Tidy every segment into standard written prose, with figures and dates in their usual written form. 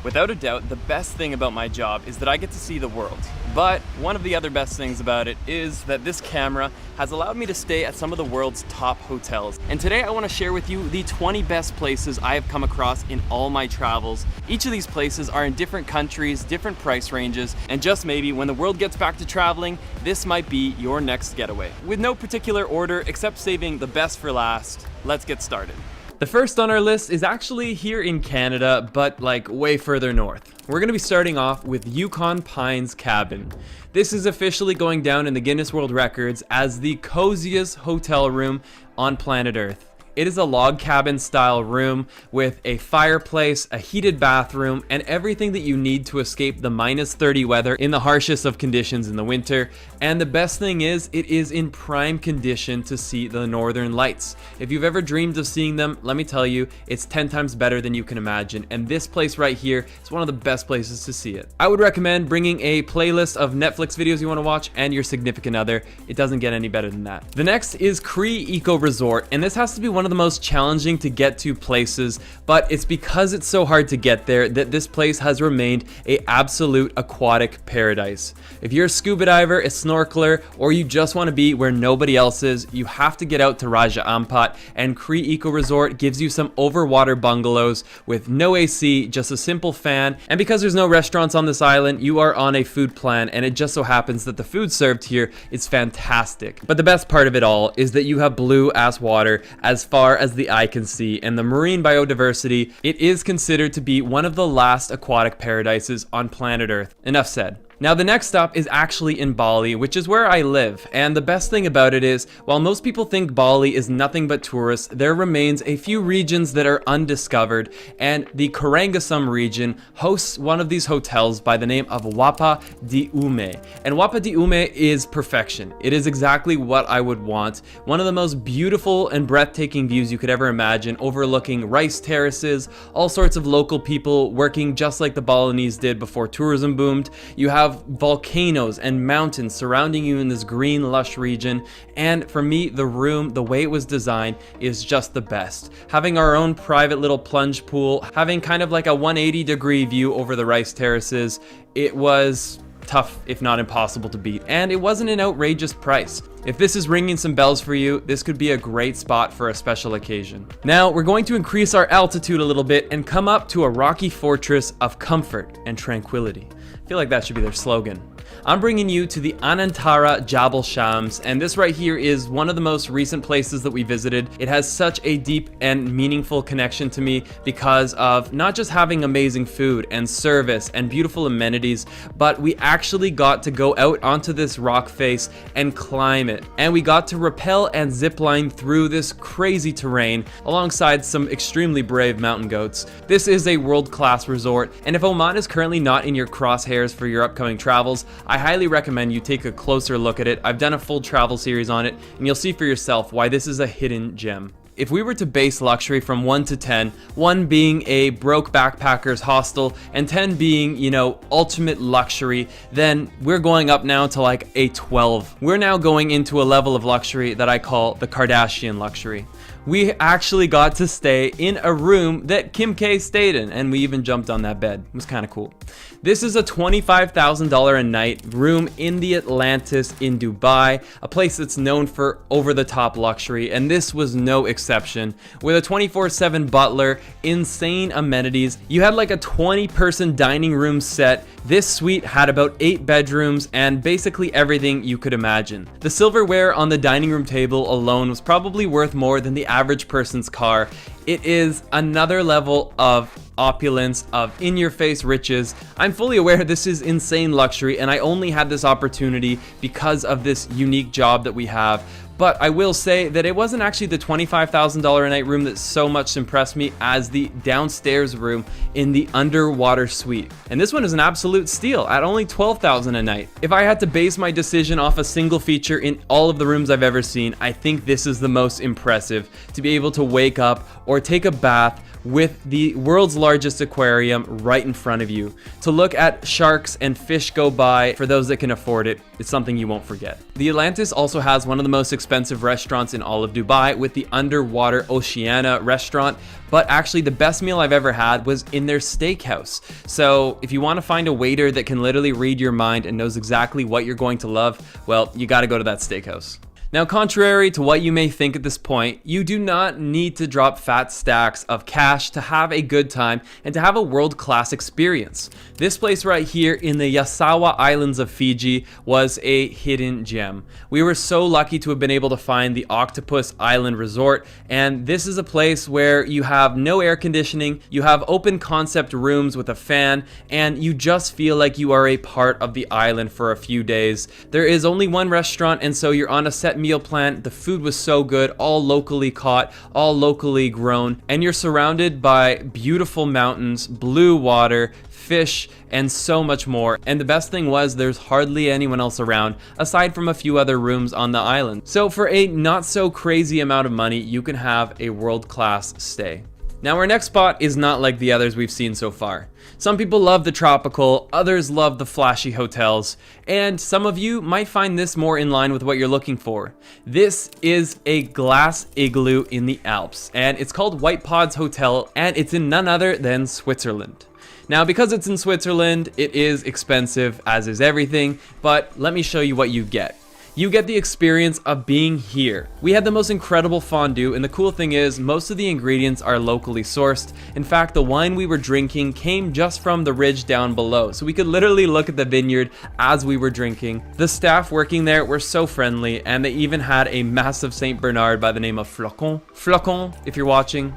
Without a doubt, the best thing about my job is that I get to see the world. But one of the other best things about it is that this camera has allowed me to stay at some of the world's top hotels. And today I want to share with you the 20 best places I have come across in all my travels. Each of these places are in different countries, different price ranges, and just maybe when the world gets back to traveling, this might be your next getaway. With no particular order except saving the best for last, let's get started. The first on our list is actually here in Canada, but like way further north. We're gonna be starting off with Yukon Pines Cabin. This is officially going down in the Guinness World Records as the coziest hotel room on planet Earth. It is a log cabin style room with a fireplace, a heated bathroom, and everything that you need to escape the -30 weather in the harshest of conditions in the winter. And the best thing is, it is in prime condition to see the northern lights. If you've ever dreamed of seeing them, let me tell you, it's 10 times better than you can imagine. And this place right here is one of the best places to see it. I would recommend bringing a playlist of Netflix videos you want to watch and your significant other. It doesn't get any better than that. The next is Cree Eco Resort, and this has to be one of the most challenging to get to places, but it's because it's so hard to get there that this place has remained a absolute aquatic paradise. If you're a scuba diver, a snorkeler, or you just want to be where nobody else is, you have to get out to Raja Ampat, and Cree Eco Resort gives you some overwater bungalows with no AC, just a simple fan, and because there's no restaurants on this island, you are on a food plan, and it just so happens that the food served here is fantastic. But the best part of it all is that you have blue ass water as far as the eye can see, and the marine biodiversity, it is considered to be one of the last aquatic paradises on planet Earth. Enough said. Now the next stop is actually in Bali, which is where I live, and the best thing about it is, while most people think Bali is nothing but tourists, there remains a few regions that are undiscovered, and the Karangasem region hosts one of these hotels by the name of Wapa Diume. And Wapa Diume is perfection. It is exactly what I would want. One of the most beautiful and breathtaking views you could ever imagine, overlooking rice terraces, all sorts of local people working just like the Balinese did before tourism boomed. You have volcanoes and mountains surrounding you in this green lush region, and for me, the room, the way it was designed, is just the best. Having our own private little plunge pool, having kind of like a 180-degree view over the rice terraces, it was tough if not impossible to beat, and it wasn't an outrageous price. If this is ringing some bells for you, this could be a great spot for a special occasion. Now we're going to increase our altitude a little bit and come up to a rocky fortress of comfort and tranquility. I feel like that should be their slogan. I'm bringing you to the Anantara Jabal Shams, and this right here is one of the most recent places that we visited. It has such a deep and meaningful connection to me because of not just having amazing food and service and beautiful amenities, but we actually got to go out onto this rock face and climb it. And we got to rappel and zip line through this crazy terrain alongside some extremely brave mountain goats. This is a world-class resort, and if Oman is currently not in your crosshairs for your upcoming travels, I highly recommend you take a closer look at it. I've done a full travel series on it, and you'll see for yourself why this is a hidden gem. If we were to base luxury from 1 to 10, 1 being a broke backpacker's hostel and 10 being, you know, ultimate luxury, then we're going up now to like a 12. We're now going into a level of luxury that I call the Kardashian luxury. We actually got to stay in a room that Kim K stayed in, and we even jumped on that bed. It was kind of cool. This is a $25,000 a night room in the Atlantis in Dubai, a place that's known for over-the-top luxury, and this was no exception. With a 24/7 butler, insane amenities, you had like a 20-person dining room set. This suite had about 8 bedrooms and basically everything you could imagine. The silverware on the dining room table alone was probably worth more than the average person's car. It is another level of opulence, of in-your-face riches. I'm fully aware this is insane luxury, and I only had this opportunity because of this unique job that we have. But I will say that it wasn't actually the $25,000 a night room that so much impressed me as the downstairs room in the underwater suite. And this one is an absolute steal at only $12,000 a night. If I had to base my decision off a single feature in all of the rooms I've ever seen, I think this is the most impressive. To be able to wake up or take a bath with the world's largest aquarium right in front of you to look at sharks and fish go by. For those that can afford it, it's something you won't forget. The Atlantis also has one of the most expensive restaurants in all of Dubai with the underwater Oceana restaurant, but actually the best meal I've ever had was in their steakhouse. So if you want to find a waiter that can literally read your mind and knows exactly what you're going to love, well, you got to go to that steakhouse. Now, contrary to what you may think at this point, you do not need to drop fat stacks of cash to have a good time and to have a world-class experience. This place right here in the Yasawa Islands of Fiji was a hidden gem. We were so lucky to have been able to find the Octopus Island Resort, and this is a place where you have no air conditioning, you have open concept rooms with a fan, and you just feel like you are a part of the island for a few days. There is only one restaurant, and so you're on a set meal plan. The food was so good, all locally caught, all locally grown, and you're surrounded by beautiful mountains, blue water, fish, and so much more. And the best thing was there's hardly anyone else around aside from a few other rooms on the island. So for a not so crazy amount of money, you can have a world-class stay. Now, our next spot is not like the others we've seen so far. Some people love the tropical, others love the flashy hotels, and some of you might find this more in line with what you're looking for. This is a glass igloo in the Alps, and it's called White Pods Hotel, and it's in none other than Switzerland. Now, because it's in Switzerland, it is expensive, as is everything, but let me show you what you get. You get the experience of being here. We had the most incredible fondue, and the cool thing is most of the ingredients are locally sourced. In fact, the wine we were drinking came just from the ridge down below, so we could literally look at the vineyard as we were drinking. The staff working there were so friendly, and they even had a massive Saint Bernard by the name of Flocon. Flocon, if you're watching,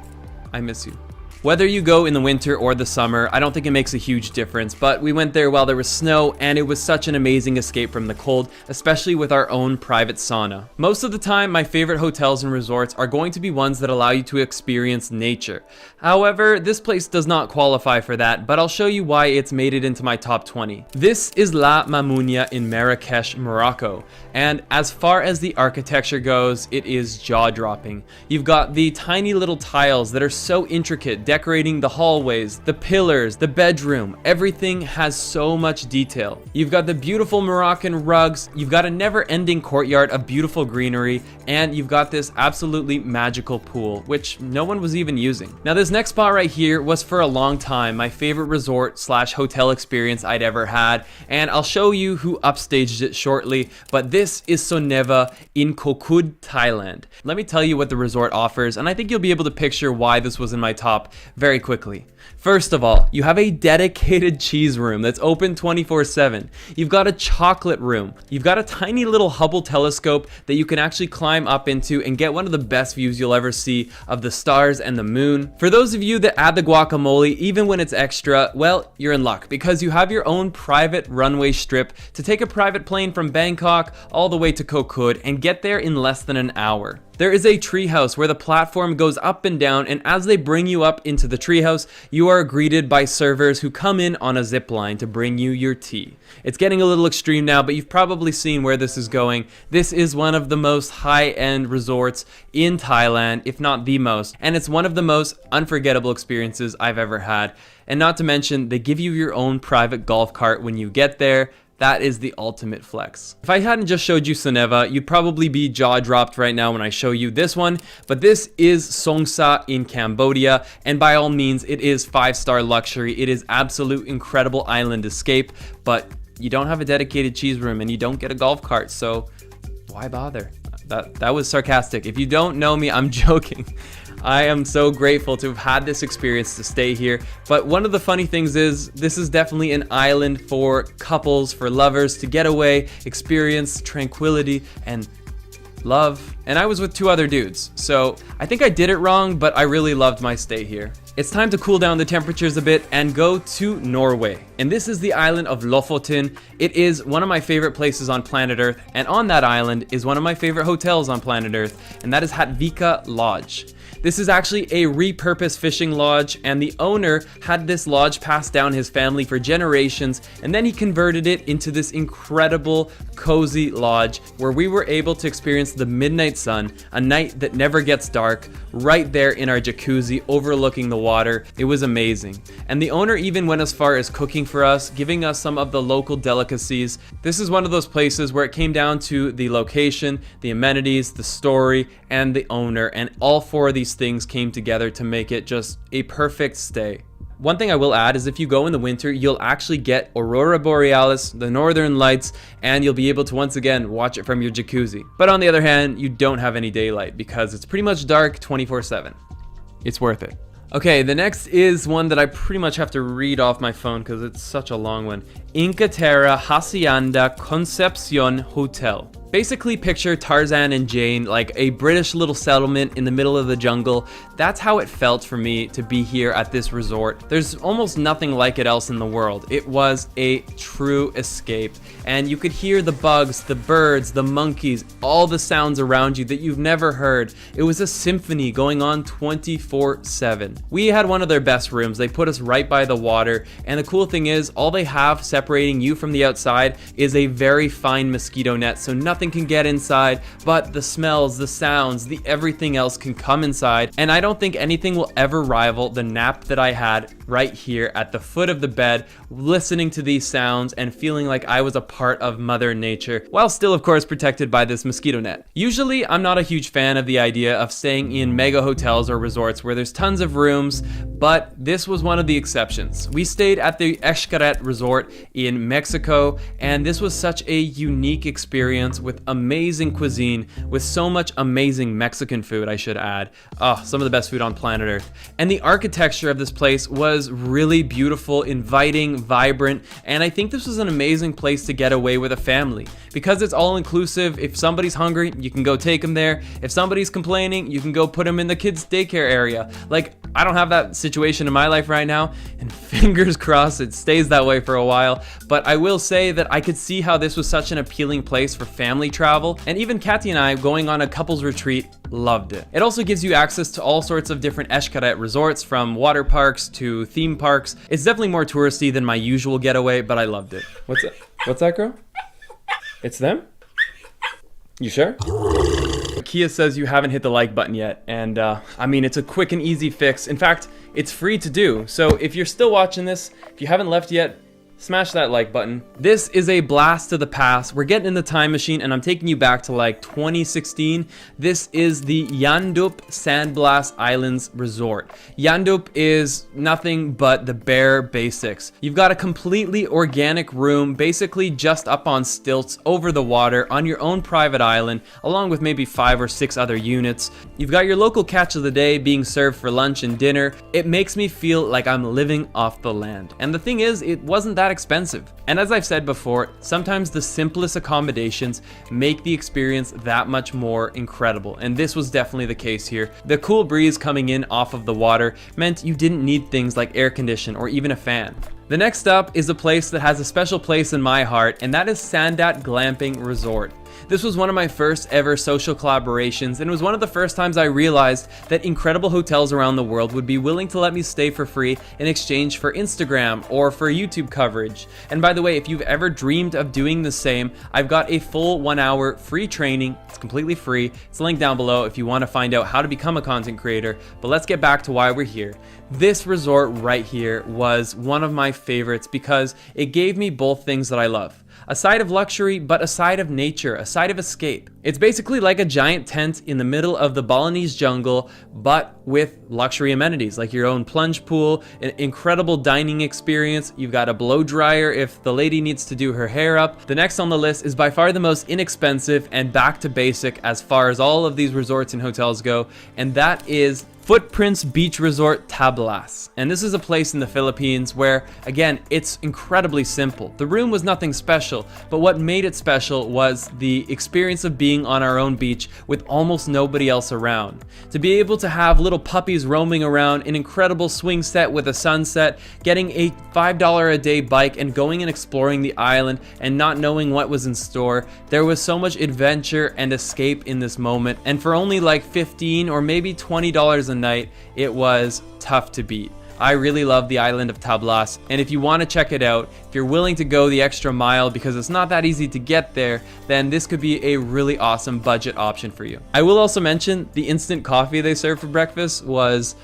I miss you. Whether you go in the winter or the summer, I don't think it makes a huge difference, but we went there while there was snow, and it was such an amazing escape from the cold, especially with our own private sauna. Most of the time, my favorite hotels and resorts are going to be ones that allow you to experience nature. However, this place does not qualify for that, but I'll show you why it's made it into my top 20. This is La Mamounia in Marrakesh, Morocco, and as far as the architecture goes, it is jaw-dropping. You've got the tiny little tiles that are so intricate, decorating the hallways, the pillars, the bedroom. Everything has so much detail. You've got the beautiful Moroccan rugs, you've got a never-ending courtyard of beautiful greenery, and you've got this absolutely magical pool, which no one was even using. Now, this next spot right here was for a long time my favorite resort slash hotel experience I'd ever had, and I'll show you who upstaged it shortly, but this is Sonaeva in Koh Kud, Thailand. Let me tell you what the resort offers, and I think you'll be able to picture why this was in my top very quickly. First of all, you have a dedicated cheese room that's open 24/7. You've got a chocolate room. You've got a tiny little Hubble telescope that you can actually climb up into and get one of the best views you'll ever see of the stars and the moon. For those of you that add the guacamole even when it's extra, well, you're in luck because you have your own private runway strip to take a private plane from Bangkok all the way to Koh Kud and get there in less than an hour. There is a treehouse where the platform goes up and down, and as they bring you up into the treehouse, you are greeted by servers who come in on a zip line to bring you your tea. It's getting a little extreme now, but you've probably seen where this is going. This is one of the most high-end resorts in Thailand, if not the most, and it's one of the most unforgettable experiences I've ever had. And not to mention, they give you your own private golf cart when you get there. That is the ultimate flex. If I hadn't just showed you Sonaeva, you'd probably be jaw-dropped right now when I show you this one, but this is Songsa in Cambodia, and by all means, it is 5-star luxury. It is absolute incredible island escape, but you don't have a dedicated cheese room and you don't get a golf cart, so why bother? That was sarcastic. If you don't know me, I'm joking. I am so grateful to have had this experience to stay here, but one of the funny things is this is definitely an island for couples, for lovers to get away, experience tranquility and love. And I was with 2 other dudes, so I think I did it wrong, but I really loved my stay here. It's time to cool down the temperatures a bit and go to Norway. And this is the island of Lofoten. It is one of my favorite places on planet Earth, and on that island is one of my favorite hotels on planet Earth, and that is Hattvika Lodge. This is actually a repurposed fishing lodge, and the owner had this lodge passed down his family for generations, and then he converted it into this incredible cozy lodge where we were able to experience the midnight sun, a night that never gets dark, right there in our jacuzzi overlooking the water. It was amazing. And the owner even went as far as cooking for us, giving us some of the local delicacies. This is one of those places where it came down to the location, the amenities, the story, and the owner, and all four of these things came together to make it just a perfect stay. One thing I will add is if you go in the winter, you'll actually get Aurora Borealis, the Northern Lights, and you'll be able to once again watch it from your jacuzzi. But on the other hand, you don't have any daylight because it's pretty much dark 24/7. It's worth it. Okay, the next is one that I pretty much have to read off my phone because it's such a long one. Inca Terra Hacienda Concepcion Hotel. Basically picture Tarzan and Jane, like a British little settlement in the middle of the jungle. That's how it felt for me to be here at this resort. There's almost nothing like it else in the world. It was a true escape. And you could hear the bugs, the birds, the monkeys, all the sounds around you that you've never heard. It was a symphony going on 24/7. We had one of their best rooms. They put us right by the water. And the cool thing is, all they have separating you from the outside is a very fine mosquito net. So nothing can get inside, but the smells, the sounds, the everything else can come inside. And I don't think anything will ever rival the nap that I had right here at the foot of the bed, listening to these sounds and feeling like I was a part of Mother Nature, while still of course protected by this mosquito net. Usually I'm not a huge fan of the idea of staying in mega hotels or resorts where there's tons of rooms, but this was one of the exceptions. We stayed at the Xcaret Resort in Mexico, and this was such a unique experience with amazing cuisine, with so much amazing Mexican food, I should add. Oh, some of the best food on planet Earth. And the architecture of this place was really beautiful, inviting, vibrant, and I think this was an amazing place to get away with a family. Because it's all inclusive, if somebody's hungry, you can go take them there. If somebody's complaining, you can go put them in the kids' daycare area. Like, I don't have that situation in my life right now, and fingers crossed it stays that way for a while, but I will say that I could see how this was such an appealing place for family travel, and even Kathy and I, going on a couples retreat, loved it. It also gives you access to all sorts of different Xcaret resorts, from water parks to theme parks. It's definitely more touristy than my usual getaway, but I loved it. What's that? What's that, girl? It's them? You sure? Kia says you haven't hit the like button yet, and I mean, it's a quick and easy fix. In fact, it's free to do. So if you're still watching this, if you haven't left yet, smash that like button. This is a blast to the past. We're getting in the time machine and I'm taking you back to like 2016. This is the Yandup Sandblast Islands Resort. Yandup is nothing but the bare basics. You've got a completely organic room, basically just up on stilts over the water on your own private island, along with maybe 5 or 6 other units. You've got your local catch of the day being served for lunch and dinner. It makes me feel like I'm living off the land. And the thing is, it wasn't that expensive. And as I've said before, sometimes the simplest accommodations make the experience that much more incredible. And this was definitely the case here. The cool breeze coming in off of the water meant you didn't need things like air condition or even a fan. The next up is a place that has a special place in my heart, and that is Sandat Glamping Resort. This was one of my first ever social collaborations, and it was one of the first times I realized that incredible hotels around the world would be willing to let me stay for free in exchange for Instagram or for YouTube coverage. And by the way, if you've ever dreamed of doing the same, I've got a full 1-hour free training. It's completely free. It's linked down below if you want to find out how to become a content creator. But let's get back to why we're here. This resort right here was one of my favorites because it gave me both things that I love. A side of luxury, but a side of nature, a side of escape. It's basically like a giant tent in the middle of the Balinese jungle, but with luxury amenities like your own plunge pool, an incredible dining experience. You've got a blow dryer if the lady needs to do her hair up. The next on the list is by far the most inexpensive and back to basic as far as all of these resorts and hotels go, and that is Footprints Beach Resort Tablas. And this is a place in the Philippines where, again, it's incredibly simple. The room was nothing special, but what made it special was the experience of being being on our own beach with almost nobody else around. To be able to have little puppies roaming around, an incredible swing set with a sunset, getting a $5 a day bike and going and exploring the island and not knowing what was in store. There was so much adventure and escape in this moment, and for only like $15 or maybe $20 a night, it was tough to beat. I really love the island of Sandblast, and if you want to check it out, if you're willing to go the extra mile because it's not that easy to get there, then this could be a really awesome budget option for you. I will also mention the instant coffee they served for breakfast was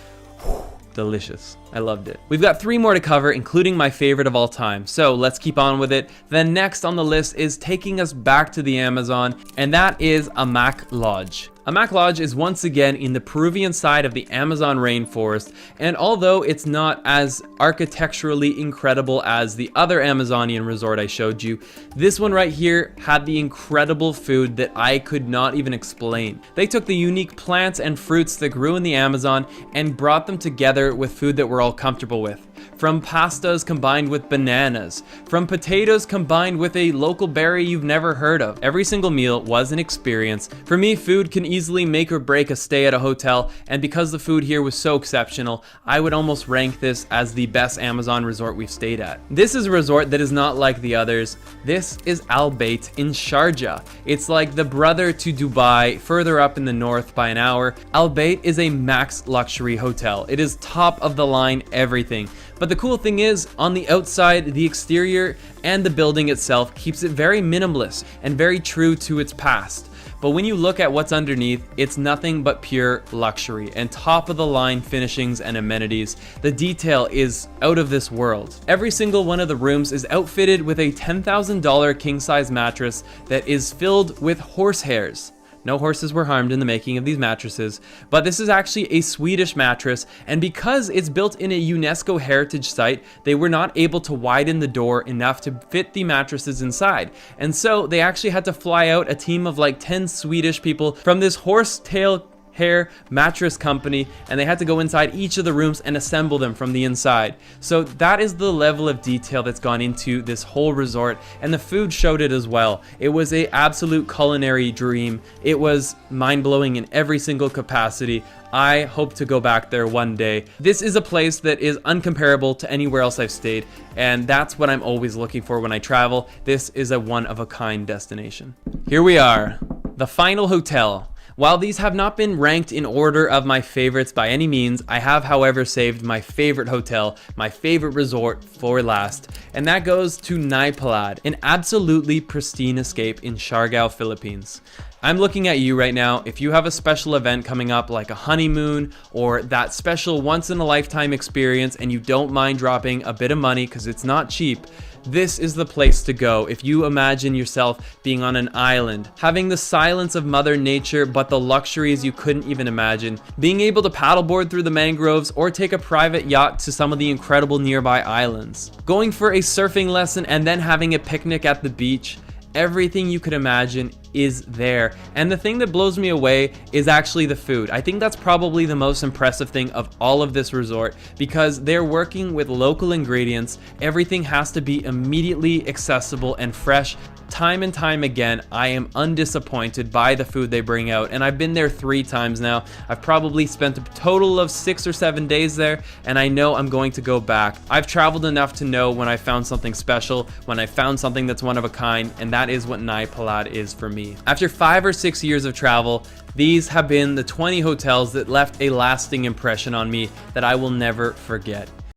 delicious. I loved it. We've got 3 more to cover, including my favorite of all time. So let's keep on with it. Then next on the list is taking us back to the Amazon, and that is Amak Lodge. Amak Lodge is once again in the Peruvian side of the Amazon rainforest, and although it's not as architecturally incredible as the other Amazonian resort I showed you, this one right here had the incredible food that I could not even explain. They took the unique plants and fruits that grew in the Amazon and brought them together with food that we're all comfortable with. From pastas combined with bananas, from potatoes combined with a local berry you've never heard of. Every single meal was an experience. For me, food can easily make or break a stay at a hotel, and because the food here was so exceptional, I would almost rank this as the best Amazon resort we've stayed at. This is a resort that is not like the others. This is Albate in Sharjah. It's like the brother to Dubai, further up in the north by an hour. Albate is a max luxury hotel. It is top of the line everything. But the cool thing is, on the outside, the exterior and the building itself keeps it very minimalist and very true to its past. But when you look at what's underneath, it's nothing but pure luxury and top of the line finishings and amenities. The detail is out of this world. Every single one of the rooms is outfitted with a $10,000 king-size mattress that is filled with horse hairs. No horses were harmed in the making of these mattresses, but this is actually a Swedish mattress, and because it's built in a UNESCO heritage site, they were not able to widen the door enough to fit the mattresses inside. And so they actually had to fly out a team of like 10 Swedish people from this horsetail hair mattress company, and they had to go inside each of the rooms and assemble them from the inside. So that is the level of detail that's gone into this whole resort, and the food showed it as well. It was an absolute culinary dream. It was mind-blowing in every single capacity. I hope to go back there one day. This is a place that is uncomparable to anywhere else I've stayed, and that's what I'm always looking for when I travel. This is a one-of-a-kind destination. Here we are, the final hotel. While these have not been ranked in order of my favorites by any means, I have, however, saved my favorite hotel, my favorite resort for last, and that goes to Nai Palad, an absolutely pristine escape in Siargao, Philippines. I'm looking at you right now. If you have a special event coming up like a honeymoon or that special once-in-a-lifetime experience and you don't mind dropping a bit of money because it's not cheap, this is the place to go. If you imagine yourself being on an island, having the silence of Mother Nature but the luxuries you couldn't even imagine, being able to paddleboard through the mangroves or take a private yacht to some of the incredible nearby islands, going for a surfing lesson and then having a picnic at the beach, everything you could imagine is there. And the thing that blows me away is actually the food. I think that's probably the most impressive thing of all of this resort, because they're working with local ingredients. Everything has to be immediately accessible and fresh. Time and time again, I am undisappointed by the food they bring out, and I've been there 3 times now. I've probably spent a total of 6 or 7 days there, and I know I'm going to go back. I've traveled enough to know when I found something special, when I found something that's one of a kind, and that is what Nai Palad is for me. After 5 or 6 years of travel, these have been the 20 hotels that left a lasting impression on me that I will never forget.